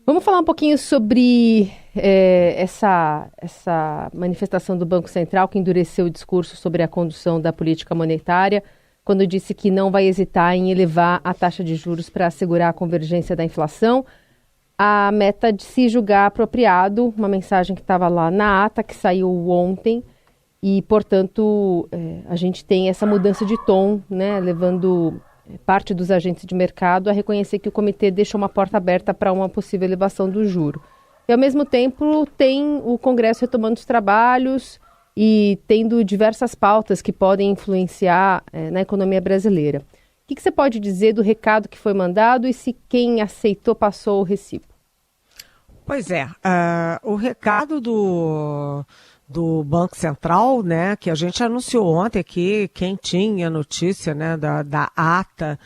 Vamos falar um pouquinho sobre essa manifestação do Banco Central, que endureceu o discurso sobre a condução da política monetária, quando disse que não vai hesitar em elevar a taxa de juros para assegurar a convergência da inflação. A meta de se julgar apropriado, uma mensagem que estava lá na ata, que saiu ontem, e, portanto, a gente tem essa mudança de tom, né, levando parte dos agentes de mercado a reconhecer que o comitê deixou uma porta aberta para uma possível elevação do juro. E, ao mesmo tempo, tem o Congresso retomando os trabalhos e tendo diversas pautas que podem influenciar na economia brasileira. O que você pode dizer do recado que foi mandado e se quem aceitou passou o recibo? Pois é, o recado do Banco Central, né, que a gente anunciou ontem aqui, quem tinha notícia, né, da ata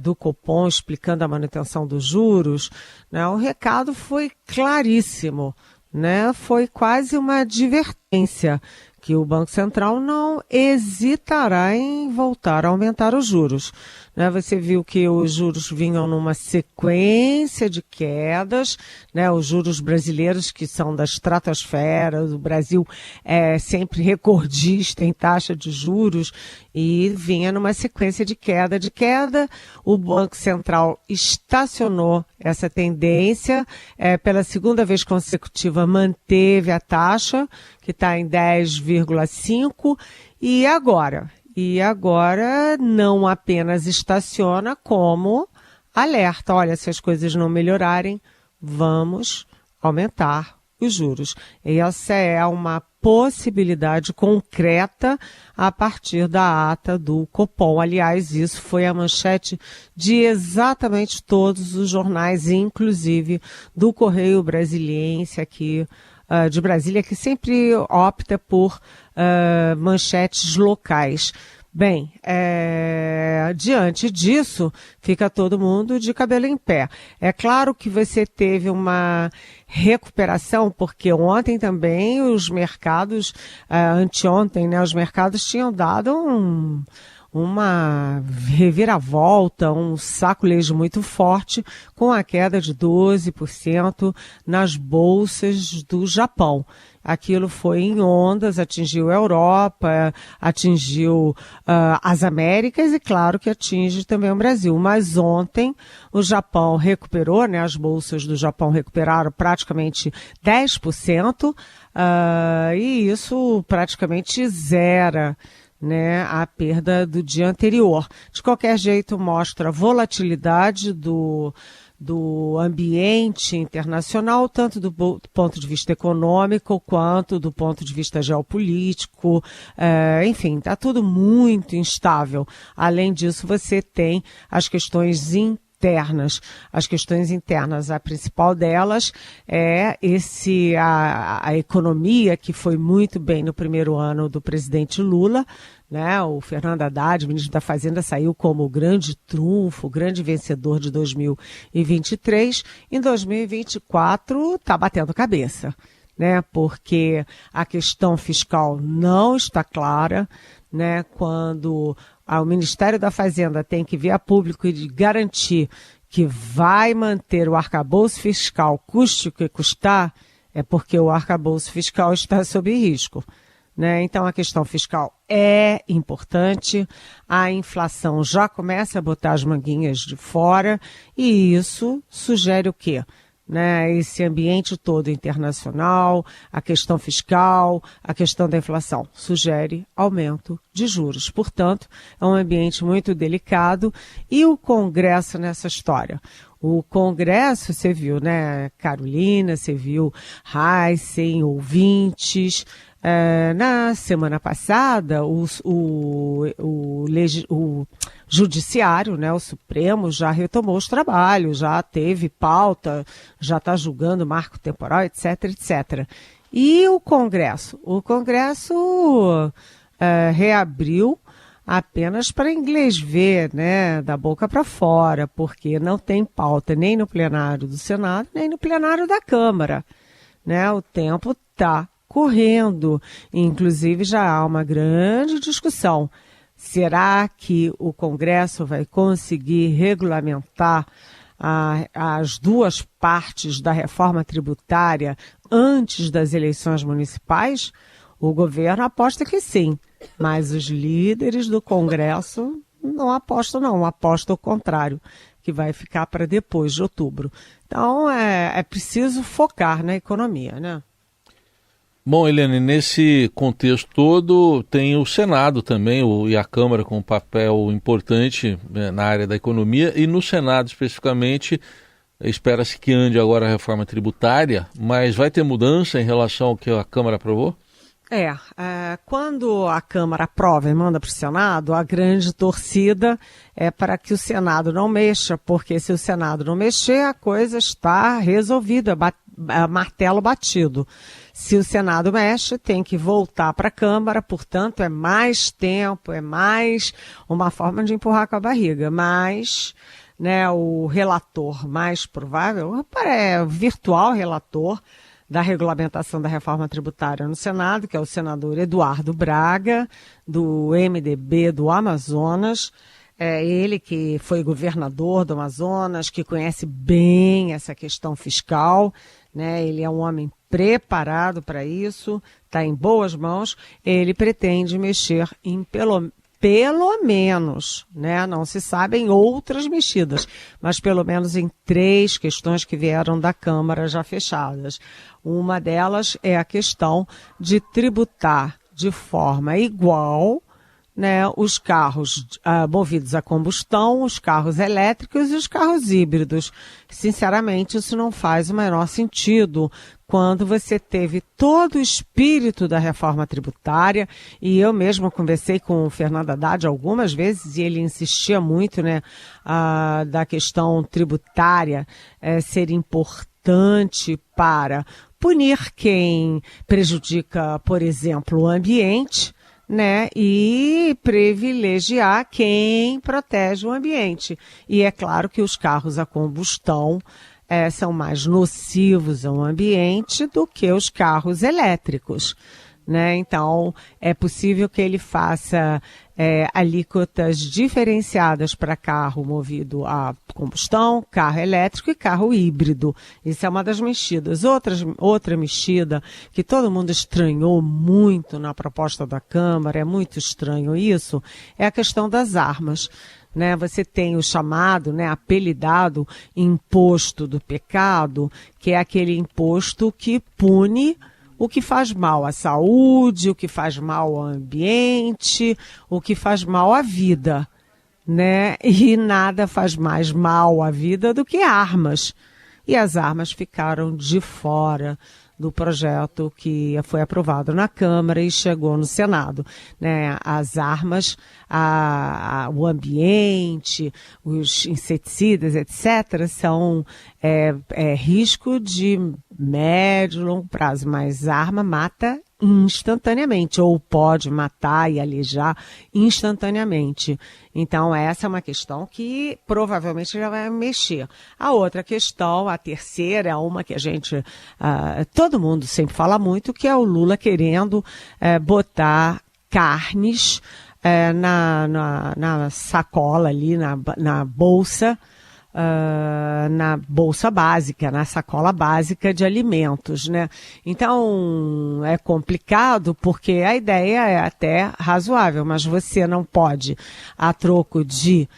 do Copom explicando a manutenção dos juros, né, o recado foi claríssimo, né, foi quase uma advertência que o Banco Central não hesitará em voltar a aumentar os juros. Né? Você viu que os juros vinham numa sequência de quedas, né? Os juros brasileiros, que são da estratosfera, o Brasil é sempre recordista em taxa de juros, e vinha numa sequência de queda. O Banco Central estacionou essa tendência, pela segunda vez consecutiva manteve a taxa, que está em 10,5%, e agora não apenas estaciona, como alerta, olha, se as coisas não melhorarem, vamos aumentar os juros. E essa é uma possibilidade concreta a partir da ata do Copom. Aliás, isso foi a manchete de exatamente todos os jornais, inclusive do Correio Brasiliense aqui de Brasília, que sempre opta por manchetes locais. Bem, diante disso, fica todo mundo de cabelo em pé. É claro que você teve uma recuperação, porque ontem também os mercados, anteontem, né, os mercados tinham dado uma reviravolta, um saculejo muito forte, com a queda de 12% nas bolsas do Japão. Aquilo foi em ondas, atingiu a Europa, atingiu as Américas e, claro, que atinge também o Brasil. Mas ontem o Japão recuperou, né, as bolsas do Japão recuperaram praticamente 10%, e isso praticamente zera, né, a perda do dia anterior. De qualquer jeito, mostra a volatilidade do ambiente internacional, tanto do ponto de vista econômico quanto do ponto de vista geopolítico. Enfim, está tudo muito instável. Além disso, você tem as questões internas. As questões internas, a principal delas é a economia, que foi muito bem no primeiro ano do presidente Lula, né? O Fernando Haddad, ministro da Fazenda, saiu como o grande trunfo, o grande vencedor de 2023. Em 2024, está batendo cabeça, né? Porque a questão fiscal não está clara, né? Quando o Ministério da Fazenda tem que vir a público e garantir que vai manter o arcabouço fiscal, custe o que custar, é porque o arcabouço fiscal está sob risco, né? Então a questão fiscal é importante, a inflação já começa a botar as manguinhas de fora, e isso sugere o quê? Né, esse ambiente todo internacional, a questão fiscal, a questão da inflação, sugere aumento de juros. Portanto, é um ambiente muito delicado. E o Congresso nessa história? O Congresso, você viu, né, Carolina, você viu Heisen, ouvintes. Na semana passada, o Judiciário, né, o Supremo, já retomou os trabalhos, já teve pauta, já está julgando marco temporal, etc, etc. E o Congresso? O Congresso reabriu apenas para inglês ver, né, da boca para fora, porque não tem pauta nem no plenário do Senado, nem no plenário da Câmara, né? O tempo está correndo, inclusive já há uma grande discussão. Será que o Congresso vai conseguir regulamentar as duas partes da reforma tributária antes das eleições municipais, o governo aposta que sim, mas os líderes do Congresso não apostam, apostam o contrário, que vai ficar para depois de outubro. Então, é preciso focar na economia, né? Bom, Helene, nesse contexto todo, tem o Senado também, e a Câmara com um papel importante, né, na área da economia, e no Senado especificamente, espera-se que ande agora a reforma tributária, mas vai ter mudança em relação ao que a Câmara aprovou? Quando a Câmara aprova e manda para o Senado, a grande torcida é para que o Senado não mexa, porque se o Senado não mexer, a coisa está resolvida, martelo batido. Se o Senado mexe, tem que voltar para a Câmara, portanto, é mais tempo, é mais uma forma de empurrar com a barriga. Mas, né, o relator mais provável, é o virtual relator da regulamentação da reforma tributária no Senado, que é o senador Eduardo Braga, do MDB do Amazonas. É ele que foi governador do Amazonas, que conhece bem essa questão fiscal, né? Ele é um homem preparado para isso, está em boas mãos. Ele pretende mexer em pelo menos, né? Não se sabem outras mexidas, mas pelo menos em 3 questões que vieram da Câmara já fechadas. Uma delas é a questão de tributar de forma igual, né, os carros movidos a combustão, os carros elétricos e os carros híbridos. Sinceramente, isso não faz o menor sentido quando você teve todo o espírito da reforma tributária, e eu mesma conversei com o Fernando Haddad algumas vezes, e ele insistia muito, né, da questão tributária ser importante para punir quem prejudica, por exemplo, o ambiente, né, e privilegiar quem protege o ambiente. E é claro que os carros a combustão são mais nocivos ao ambiente do que os carros elétricos, né? Então, é possível que ele faça alíquotas diferenciadas para carro movido a combustão, carro elétrico e carro híbrido. Isso é uma das mexidas. Outra mexida que todo mundo estranhou muito na proposta da Câmara, é muito estranho isso, é a questão das armas. Né, você tem o chamado, né, apelidado imposto do pecado, que é aquele imposto que pune o que faz mal à saúde, o que faz mal ao ambiente, o que faz mal à vida, né? E nada faz mais mal à vida do que armas. E as armas ficaram de fora do projeto que foi aprovado na Câmara e chegou no Senado, né? As armas, o ambiente, os inseticidas, etc., são risco de médio e longo prazo, mas arma mata instantaneamente, ou pode matar e alejar instantaneamente. Então, essa é uma questão que provavelmente já vai mexer. A outra questão, a terceira, é uma que a gente, todo mundo sempre fala muito, que é o Lula querendo botar carnes na sacola ali, na bolsa, na bolsa básica, na sacola básica de alimentos, né? Então, é complicado porque a ideia é até razoável, mas você não pode, a troco de,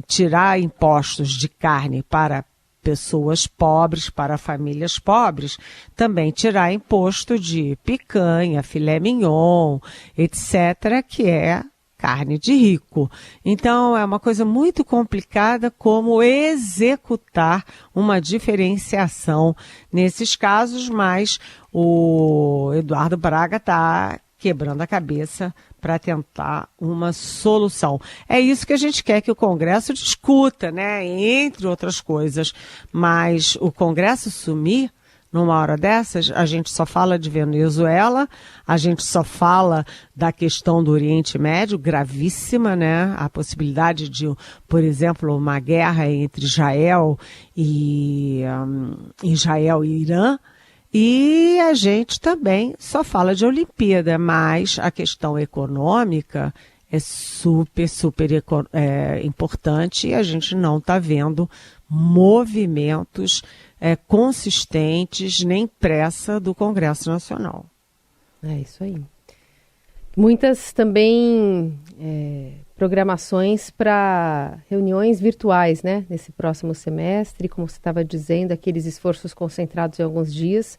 tirar impostos de carne para pessoas pobres, para famílias pobres, também tirar imposto de picanha, filé mignon, etc., que é carne de rico. Então, é uma coisa muito complicada como executar uma diferenciação nesses casos, mas o Eduardo Braga está quebrando a cabeça para tentar uma solução. É isso que a gente quer que o Congresso discuta, né? Entre outras coisas. Mas o Congresso sumir, numa hora dessas, a gente só fala de Venezuela, a gente só fala da questão do Oriente Médio, gravíssima, né? A possibilidade de, por exemplo, uma guerra entre Israel e Irã. E a gente também só fala de Olimpíada, mas a questão econômica é super, super importante, e a gente não está vendo movimentos consistentes nem pressa do Congresso Nacional. É isso aí. Muitas também programações para reuniões virtuais, né? Nesse próximo semestre, como você estava dizendo, aqueles esforços concentrados em alguns dias,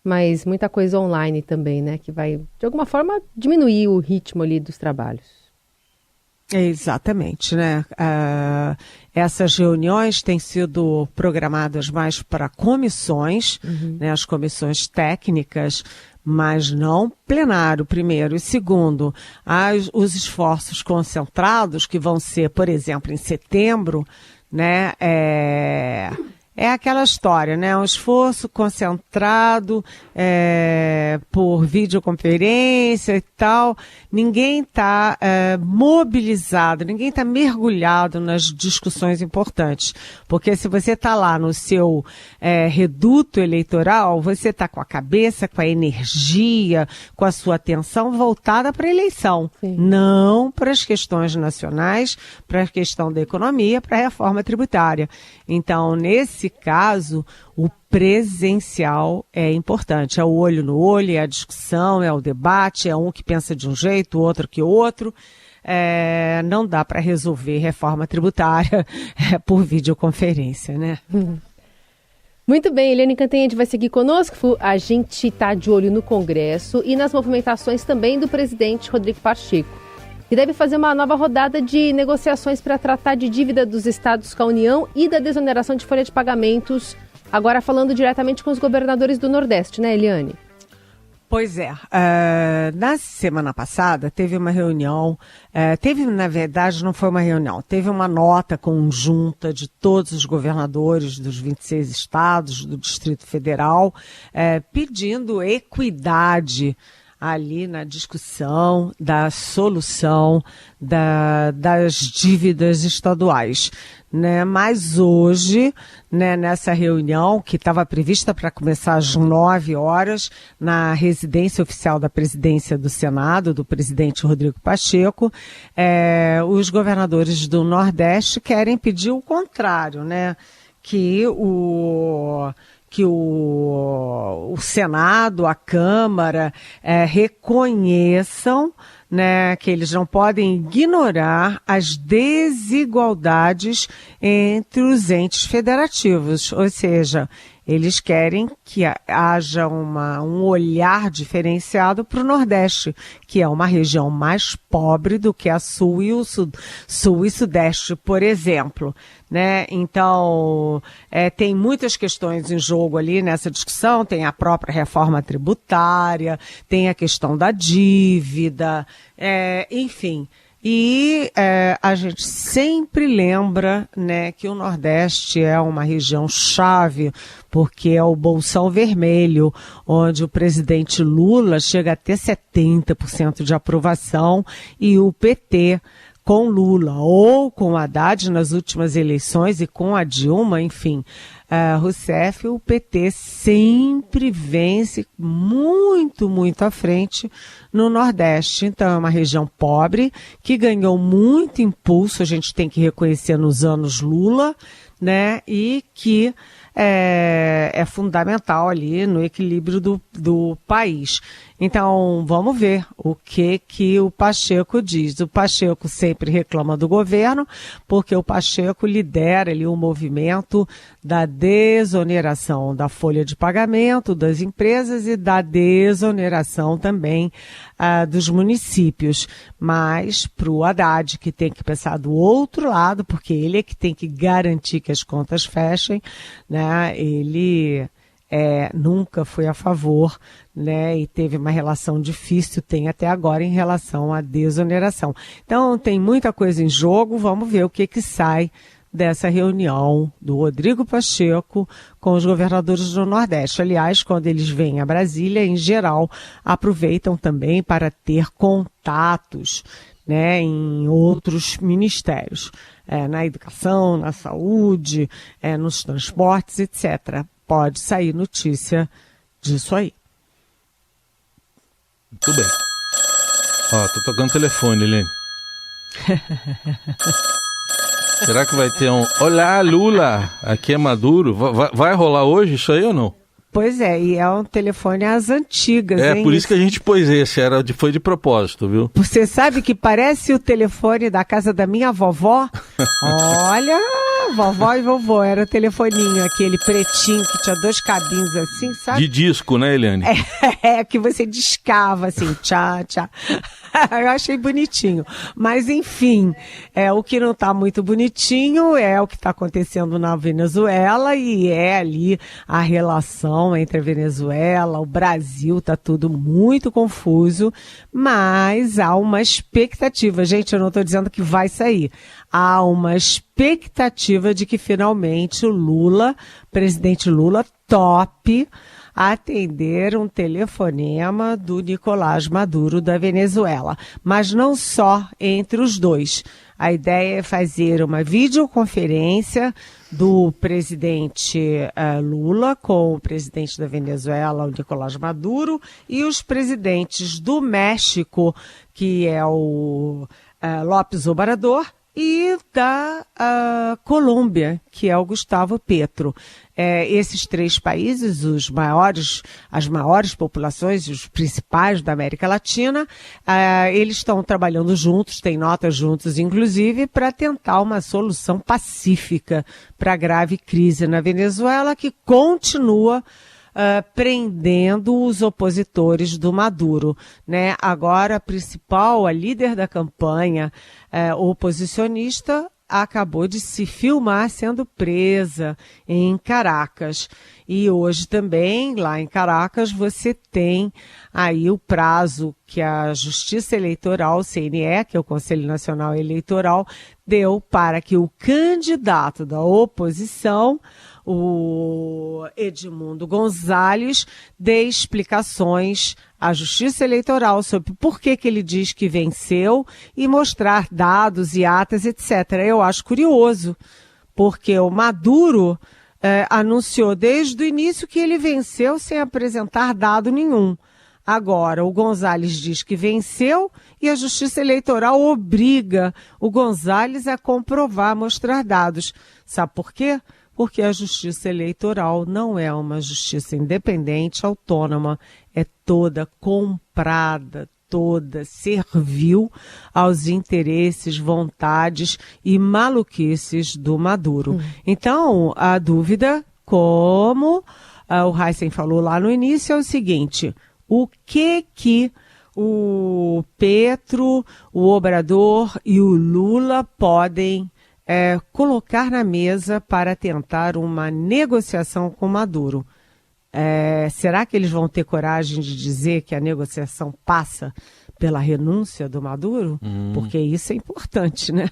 mas muita coisa online também, né? Que vai, de alguma forma, diminuir o ritmo ali dos trabalhos. Exatamente, né? Essas reuniões têm sido programadas mais para comissões, né? As comissões técnicas, mas não plenário, primeiro. E segundo, os esforços concentrados, que vão ser, por exemplo, em setembro, né? É aquela história, né? Um esforço concentrado por videoconferência e tal. Ninguém está mobilizado, ninguém está mergulhado nas discussões importantes. Porque se você está lá no seu reduto eleitoral, você está com a cabeça, com a energia, com a sua atenção voltada para a eleição. Sim. Não para as questões nacionais, para a questão da economia, para a reforma tributária. Então, nesse caso, o presencial é importante. É o olho no olho, é a discussão, é o debate, é um que pensa de um jeito, o outro que outro. Não dá para resolver reforma tributária por videoconferência, né? Muito bem, Eliane Cantanhede vai seguir conosco. A gente está de olho no Congresso e nas movimentações também do presidente Rodrigo Pacheco, que deve fazer uma nova rodada de negociações para tratar de dívida dos estados com a União e da desoneração de folha de pagamentos, agora falando diretamente com os governadores do Nordeste, né, Eliane? Pois é. Na semana passada teve uma reunião, na verdade não foi uma reunião, teve uma nota conjunta de todos os governadores dos 26 estados, do Distrito Federal, pedindo equidade ali na discussão da solução das dívidas estaduais, né? Mas hoje, né, nessa reunião que estava prevista para começar às 9 horas, na residência oficial da presidência do Senado, do presidente Rodrigo Pacheco, os governadores do Nordeste querem pedir o contrário, né? Que o Senado, a Câmara, reconheçam, né, que eles não podem ignorar as desigualdades entre os entes federativos, ou seja, eles querem que haja um olhar diferenciado para o Nordeste, que é uma região mais pobre do que a Sul e o Sul e Sudeste, por exemplo, né? Então, tem muitas questões em jogo ali nessa discussão, tem a própria reforma tributária, tem a questão da dívida, enfim. E a gente sempre lembra, né, que o Nordeste é uma região chave, porque é o bolsão vermelho, onde o presidente Lula chega a ter 70% de aprovação e o PT com Lula ou com Haddad nas últimas eleições e com a Dilma, enfim, Rousseff, o PT sempre vence muito, muito à frente no Nordeste. Então é uma região pobre que ganhou muito impulso, a gente tem que reconhecer, nos anos Lula, né, e que é fundamental ali no equilíbrio do país. Então, vamos ver o que o Pacheco diz. O Pacheco sempre reclama do governo, porque o Pacheco lidera ali o movimento da desoneração da folha de pagamento das empresas e da desoneração também dos municípios. Mas para o Haddad, que tem que pensar do outro lado, porque ele é que tem que garantir que as contas fechem, né? Ele nunca foi a favor, né, e teve uma relação difícil, tem até agora, em relação à desoneração. Então, tem muita coisa em jogo, vamos ver o que sai dessa reunião do Rodrigo Pacheco com os governadores do Nordeste. Aliás, quando eles vêm a Brasília, em geral, aproveitam também para ter contatos, né, em outros ministérios, na educação, na saúde, nos transportes, etc. Pode sair notícia disso aí. Muito bem. Ó, tô tocando o telefone, Helene. Será que vai ter um... Olá, Lula, aqui é Maduro. Vai rolar hoje isso aí ou não? Pois é, e é um telefone às antigas, hein? Por isso que a gente pôs esse, foi de propósito, viu? Você sabe que parece o telefone da casa da minha vovó? Olha, vovó e vovô, era o telefoninho, aquele pretinho que tinha 2 cabinhos assim, sabe? De disco, né, Eliane? Que você discava assim, tchá, tchá. Eu achei bonitinho. Mas, enfim, o que não está muito bonitinho é o que está acontecendo na Venezuela e é ali a relação entre a Venezuela, o Brasil, está tudo muito confuso, mas há uma expectativa. Gente, eu não estou dizendo que vai sair. Há uma expectativa de que finalmente o Lula, presidente Lula, tope atender um telefonema do Nicolás Maduro da Venezuela. Mas não só entre os dois. A ideia é fazer uma videoconferência do presidente Lula com o presidente da Venezuela, o Nicolás Maduro, e os presidentes do México, que é o López Obrador, e da Colômbia, que é o Gustavo Petro. Esses 3 países, as maiores populações, os principais da América Latina, eles estão trabalhando juntos, têm notas juntos, inclusive, para tentar uma solução pacífica para a grave crise na Venezuela, que continua prendendo os opositores do Maduro, né? Agora, a líder da campanha oposicionista acabou de se filmar sendo presa em Caracas. E hoje também, lá em Caracas, você tem aí o prazo que a Justiça Eleitoral, o CNE, que é o Conselho Nacional Eleitoral, deu para que o candidato da oposição, o Edmundo Gonzalez, dê explicações à Justiça Eleitoral sobre por que ele diz que venceu e mostrar dados e atas, etc. Eu acho curioso, porque o Maduro anunciou desde o início que ele venceu sem apresentar dado nenhum. Agora, o Gonzalez diz que venceu e a Justiça Eleitoral obriga o Gonzalez a comprovar, mostrar dados. Sabe por quê? Porque a Justiça Eleitoral não é uma justiça independente, autônoma, é toda comprada, toda servil aos interesses, vontades e maluquices do Maduro. Então, a dúvida, como o Heisen falou lá no início, é o seguinte: o que o Petro, o Obrador e o Lula podem colocar na mesa para tentar uma negociação com Maduro? Será que eles vão ter coragem de dizer que a negociação passa pela renúncia do Maduro? Porque isso é importante, né?